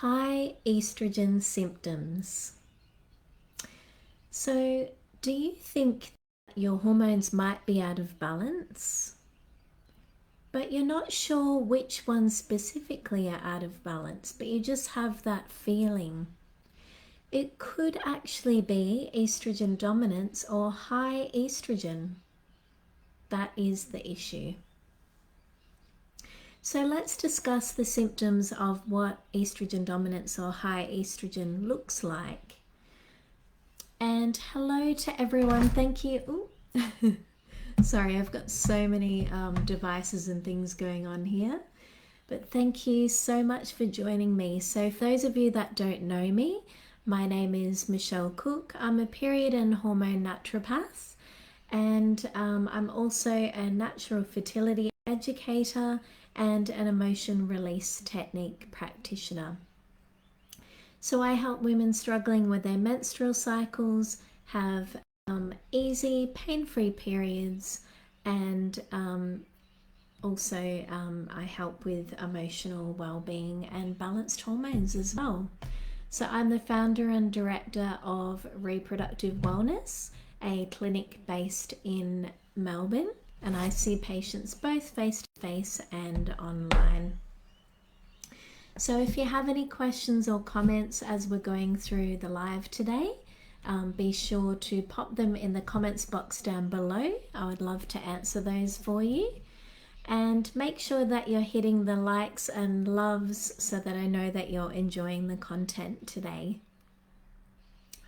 High estrogen symptoms. So, do you think that your hormones might be out of balance, but you're not sure which ones specifically are out of balance, but you just have that feeling? It could actually be estrogen dominance or high estrogen. That is the issue. So let's discuss the symptoms of what estrogen dominance or high estrogen looks like. And hello to everyone. Thank you. Sorry, I've got so many devices and things going on here. But thank you so much for joining me. So for those of you that don't know me, my name is Michelle Cooke. I'm a period and hormone naturopath, and I'm also a natural fertility educator and an emotion release technique practitioner. So I help women struggling with their menstrual cycles have easy, pain-free periods, and also I help with emotional well-being and balanced hormones as well. So I'm the founder and director of Reproductive Wellness, a clinic based in Melbourne, and I see patients both face-to-face and online. So if you have any questions or comments as we're going through the live today, be sure to pop them in the comments box down below. I would love to answer those for you. And make sure that you're hitting the likes and loves so that I know that you're enjoying the content today.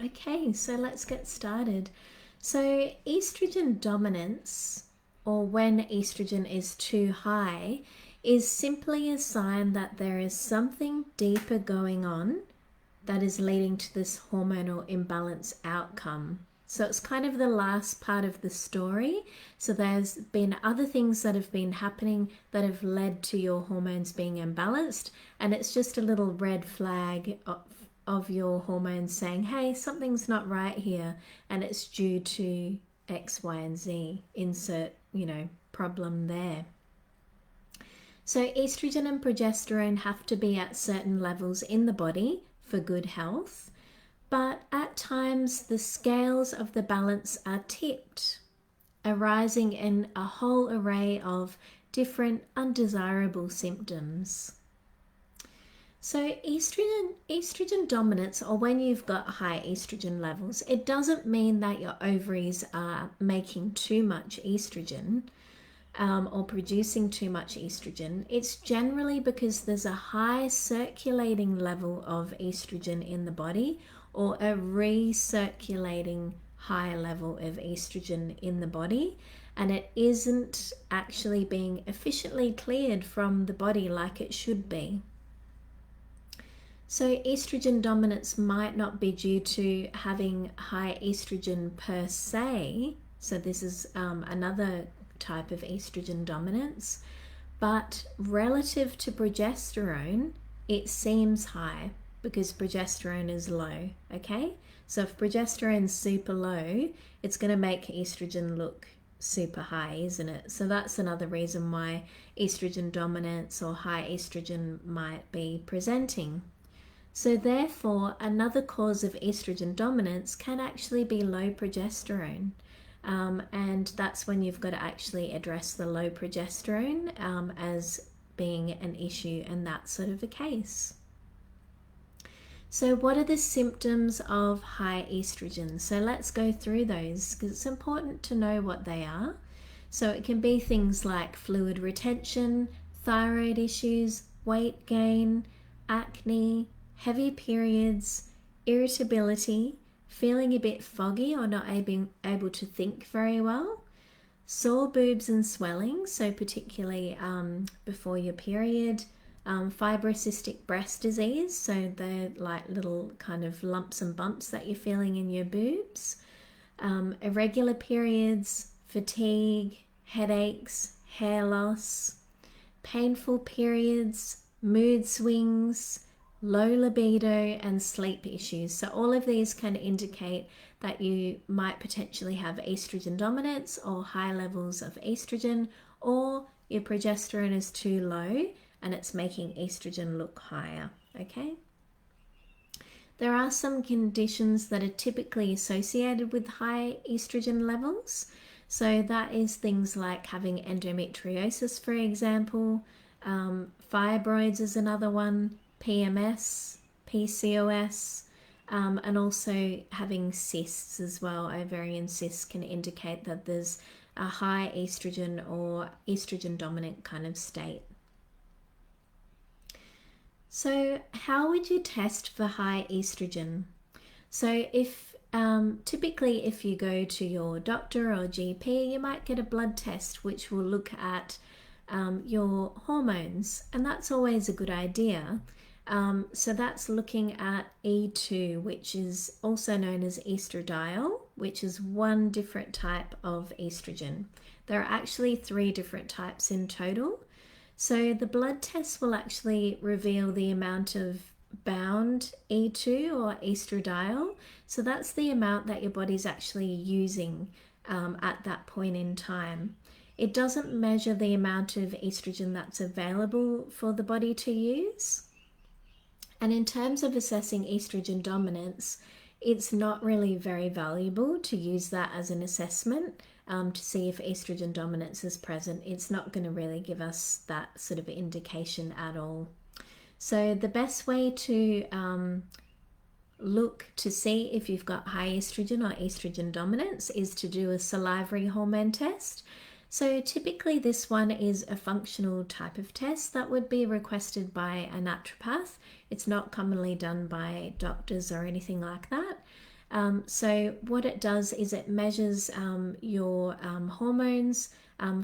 Okay, so let's get started. So estrogen dominance, or when estrogen is too high, is simply a sign that there is something deeper going on that is leading to this hormonal imbalance outcome. So it's kind of the last part of the story. So there's been other things that have been happening that have led to your hormones being imbalanced, and it's just a little red flag of your hormones saying, hey, something's not right here, and it's due to X, Y, and Z. Insert, problem there. So estrogen and progesterone have to be at certain levels in the body for good health, but at times the scales of the balance are tipped, arising in a whole array of different undesirable symptoms. So estrogen dominance, or when you've got high estrogen levels, it doesn't mean that your ovaries are making too much estrogen or producing too much estrogen. It's generally because there's a high circulating level of estrogen in the body, or a recirculating high level of estrogen in the body, and it isn't actually being efficiently cleared from the body like it should be. So estrogen dominance might not be due to having high estrogen per se. So this is another type of estrogen dominance, but relative to progesterone, it seems high because progesterone is low, okay? So if progesterone's super low, it's going to make estrogen look super high, isn't it? So that's another reason why estrogen dominance or high estrogen might be presenting. So therefore, another cause of estrogen dominance can actually be low progesterone. And that's when you've got to actually address the low progesterone as being an issue, and that's sort of a case. So what are the symptoms of high estrogen? So let's go through those because it's important to know what they are. So it can be things like fluid retention, thyroid issues, weight gain, acne, heavy periods, irritability, feeling a bit foggy or not able to think very well, sore boobs and swelling, so particularly before your period, fibrocystic breast disease, so they're like little kind of lumps and bumps that you're feeling in your boobs, irregular periods, fatigue, headaches, hair loss, painful periods, mood swings, low libido, and sleep issues. So all of these can indicate that you might potentially have estrogen dominance or high levels of estrogen, or your progesterone is too low and it's making estrogen look higher, okay? There are some conditions that are typically associated with high estrogen levels. So that is things like having endometriosis, for example. Fibroids is another one, PMS, PCOS, and also having cysts as well. Ovarian cysts can indicate that there's a high estrogen or estrogen dominant kind of state. So how would you test for high estrogen? So if typically if you go to your doctor or GP, you might get a blood test which will look at your hormones, and that's always a good idea. So that's looking at E2, which is also known as estradiol, which is one different type of estrogen. There are actually 3 different types in total. So the blood test will actually reveal the amount of bound E2 or estradiol. So that's the amount that your body's actually using at that point in time. It doesn't measure the amount of estrogen that's available for the body to use. And in terms of assessing estrogen dominance, it's not really very valuable to use that as an assessment to see if estrogen dominance is present. It's not going to really give us that sort of indication at all. So the best way to look to see if you've got high estrogen or estrogen dominance is to do a salivary hormone test. So typically this one is a functional type of test that would be requested by a naturopath. It's not commonly done by doctors or anything like that. So what it does is it measures your hormones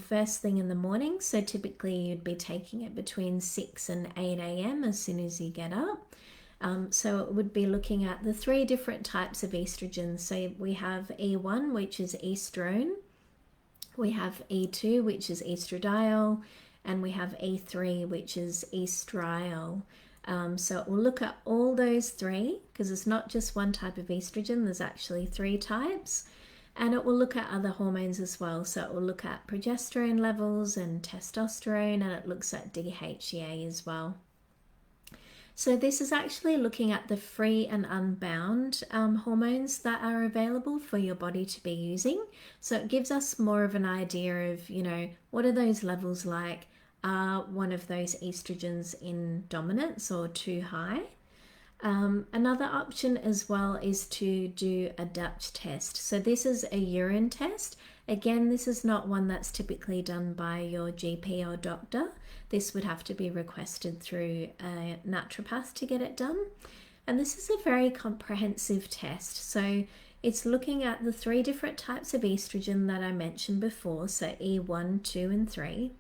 first thing in the morning. So typically you'd be taking it between 6 and 8 a.m. as soon as you get up. So it would be looking at the 3 different types of estrogen. So we have E1, which is estrone. We have E2, which is estradiol, and we have E3, which is estriol. So it will look at all those 3, because it's not just one type of estrogen, there's actually 3 types. And it will look at other hormones as well. So it will look at progesterone levels and testosterone, and it looks at DHEA as well. So this is actually looking at the free and unbound hormones that are available for your body to be using. So it gives us more of an idea of, what are those levels like? Are one of those estrogens in dominance or too high? Another option as well is to do a Dutch test. So this is a urine test. Again, this is not one that's typically done by your GP or doctor. This would have to be requested through a naturopath to get it done. And this is a very comprehensive test. So it's looking at the 3 different types of estrogen that I mentioned before, so E1, 2, and 3,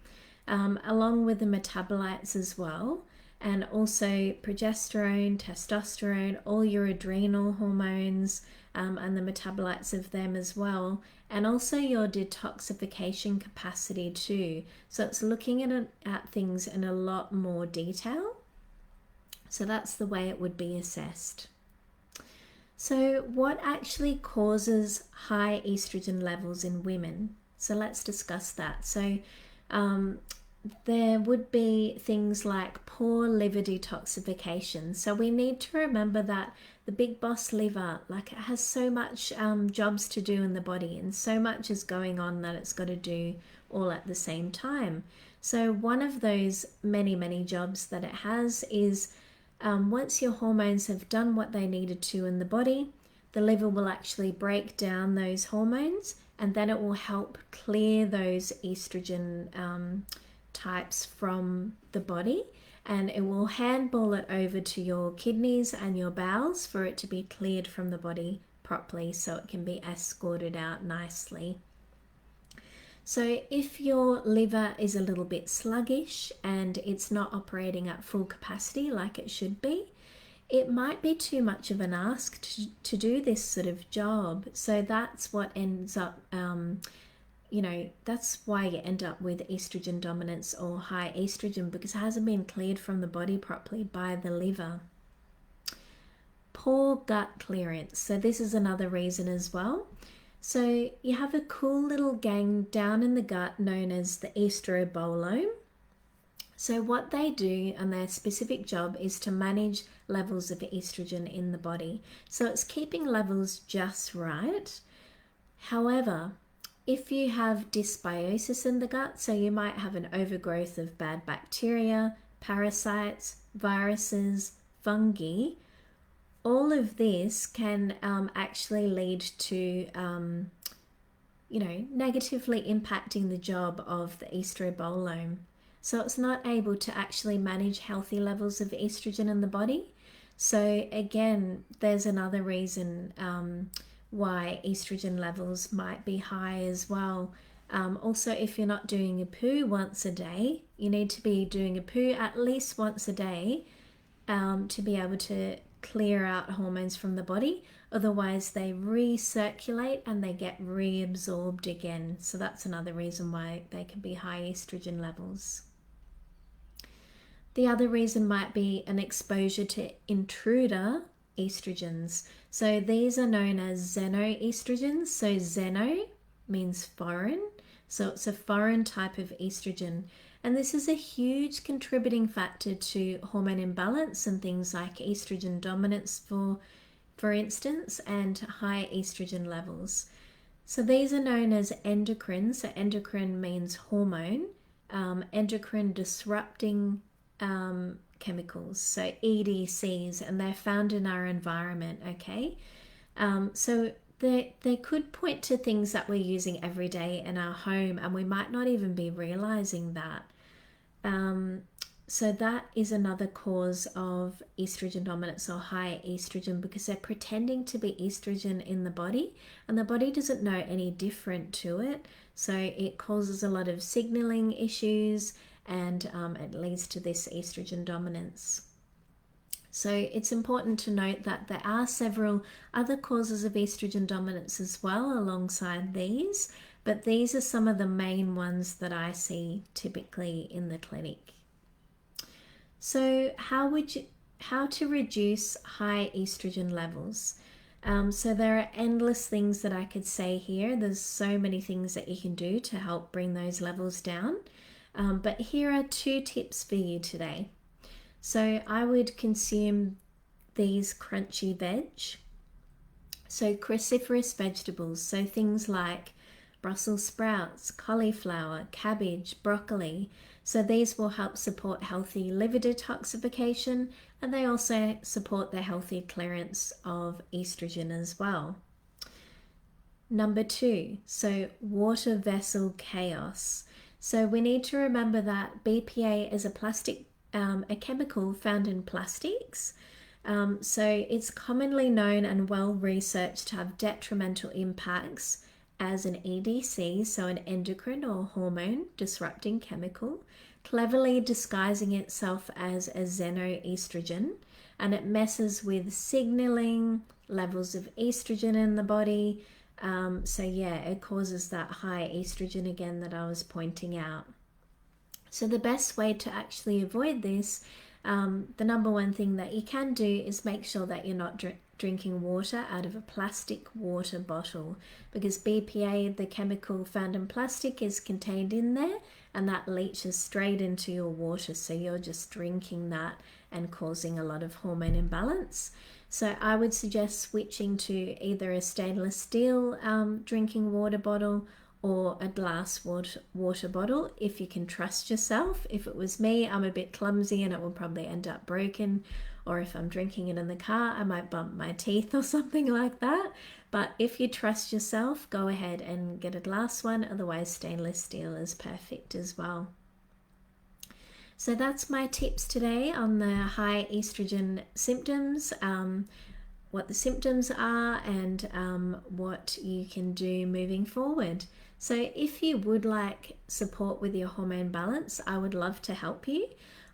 along with the metabolites as well, and also progesterone, testosterone, all your adrenal hormones, and the metabolites of them as well, and also your detoxification capacity too. So it's looking at things in a lot more detail. So that's the way it would be assessed. So what actually causes high estrogen levels in women? So let's discuss that. So there would be things like poor liver detoxification. So we need to remember that the big boss liver, it has so much jobs to do in the body, and so much is going on that it's got to do all at the same time. So one of those many jobs that it has is once your hormones have done what they needed to in the body, the liver will actually break down those hormones, and then it will help clear those estrogen types from the body, and it will handball it over to your kidneys and your bowels for it to be cleared from the body properly so it can be escorted out nicely. So if your liver is a little bit sluggish and it's not operating at full capacity like it should be, it might be too much of an ask to do this sort of job. So that's what ends up that's why you end up with estrogen dominance or high estrogen, because it hasn't been cleared from the body properly by the liver. Poor gut clearance. So this is another reason as well. So you have a cool little gang down in the gut known as the estrobolome. So what they do and their specific job is to manage levels of estrogen in the body. So it's keeping levels just right. However, if you have dysbiosis in the gut, so you might have an overgrowth of bad bacteria, parasites, viruses, fungi, all of this can actually lead to, negatively impacting the job of the estrobolome. So it's not able to actually manage healthy levels of estrogen in the body. So again, there's another reason why estrogen levels might be high as well. Also, if you're not doing a poo once a day, you need to be doing a poo at least once a day to be able to clear out hormones from the body. Otherwise, they recirculate and they get reabsorbed again. So that's another reason why they can be high estrogen levels. The other reason might be an exposure to intruder estrogens. So these are known as xenoestrogens. So xeno means foreign. So it's a foreign type of estrogen. And this is a huge contributing factor to hormone imbalance and things like estrogen dominance, for instance, and high estrogen levels. So these are known as endocrine. So endocrine means hormone, endocrine disrupting chemicals, so EDCs, and they're found in our environment, okay? So they could point to things that we're using every day in our home, and we might not even be realizing that. So that is another cause of estrogen dominance or high estrogen, because they're pretending to be estrogen in the body, and the body doesn't know any different to it. So it causes a lot of signaling issues, and it leads to this estrogen dominance. So it's important to note that there are several other causes of estrogen dominance as well alongside these, but these are some of the main ones that I see typically in the clinic. So how to reduce high estrogen levels? So there are endless things that I could say here. There's so many things that you can do to help bring those levels down. But here are 2 tips for you today. So I would consume these crunchy veg. So cruciferous vegetables, so things like Brussels sprouts, cauliflower, cabbage, broccoli. So these will help support healthy liver detoxification, and they also support the healthy clearance of estrogen as well. Number 2, so water vessel chaos. So we need to remember that BPA is a chemical found in plastics. So it's commonly known and well researched to have detrimental impacts as an EDC, so an endocrine or hormone disrupting chemical, cleverly disguising itself as a xenoestrogen, and it messes with signaling levels of estrogen in the body. So yeah, it causes that high estrogen again that I was pointing out. So the best way to actually avoid this, the number one thing that you can do is make sure that you're not drinking water out of a plastic water bottle, because BPA, the chemical found in plastic, is contained in there, and that leaches straight into your water, so you're just drinking that and causing a lot of hormone imbalance. So I would suggest switching to either a stainless steel drinking water bottle or a glass water bottle if you can trust yourself. If it was me, I'm a bit clumsy and it will probably end up broken, or if I'm drinking it in the car, I might bump my teeth or something like that. But if you trust yourself, go ahead and get a glass one. Otherwise, stainless steel is perfect as well. So that's my tips today on the high estrogen symptoms, what the symptoms are, and what you can do moving forward. So if you would like support with your hormone balance, I would love to help you.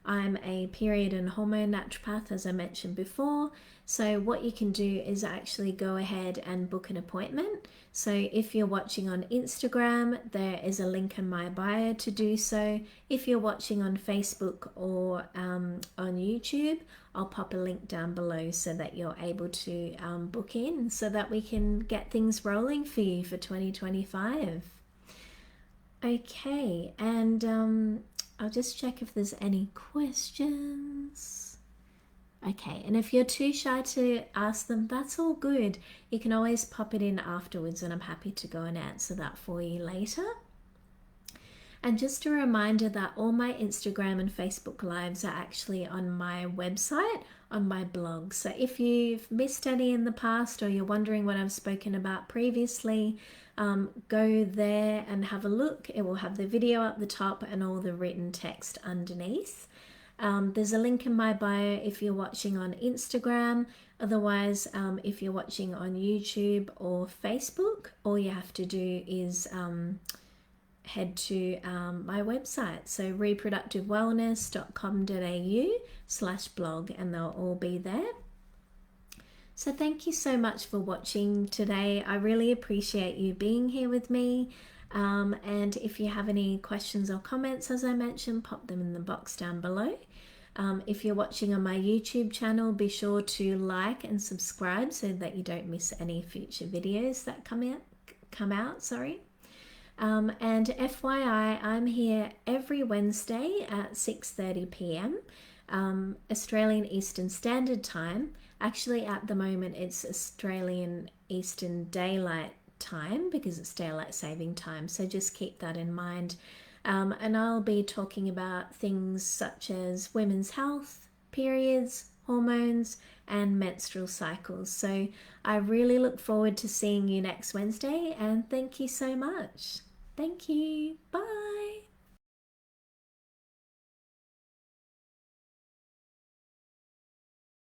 I'm a period and hormone naturopath, as I mentioned before. So what you can do is actually go ahead and book an appointment. So if you're watching on Instagram, there is a link in my bio to do so. If you're watching on Facebook or on YouTube, I'll pop a link down below so that you're able to book in, so that we can get things rolling for you for 2025. Okay, and I'll just check if there's any questions. Okay, and if you're too shy to ask them, that's all good. You can always pop it in afterwards, and I'm happy to go and answer that for you later. And just a reminder that all my Instagram and Facebook lives are actually on my website, on my blog. So if you've missed any in the past, or you're wondering what I've spoken about previously, go there and have a look. It will have the video at the top and all the written text underneath. There's a link in my bio if you're watching on Instagram. Otherwise, if you're watching on YouTube or Facebook, all you have to do is head to my website, so reproductivewellness.com.au/blog, and they'll all be there. So thank you so much for watching today. I really appreciate you being here with me. And if you have any questions or comments, as I mentioned, pop them in the box down below. If you're watching on my YouTube channel, be sure to like and subscribe so that you don't miss any future videos that come out. And FYI, I'm here every Wednesday at 6:30 p.m. Australian Eastern Standard Time. Actually, at the moment, it's Australian Eastern Daylight Time because it's daylight saving time. So just keep that in mind. And I'll be talking about things such as women's health, periods, hormones, and menstrual cycles. So I really look forward to seeing you next Wednesday, and thank you so much. Thank you. Bye.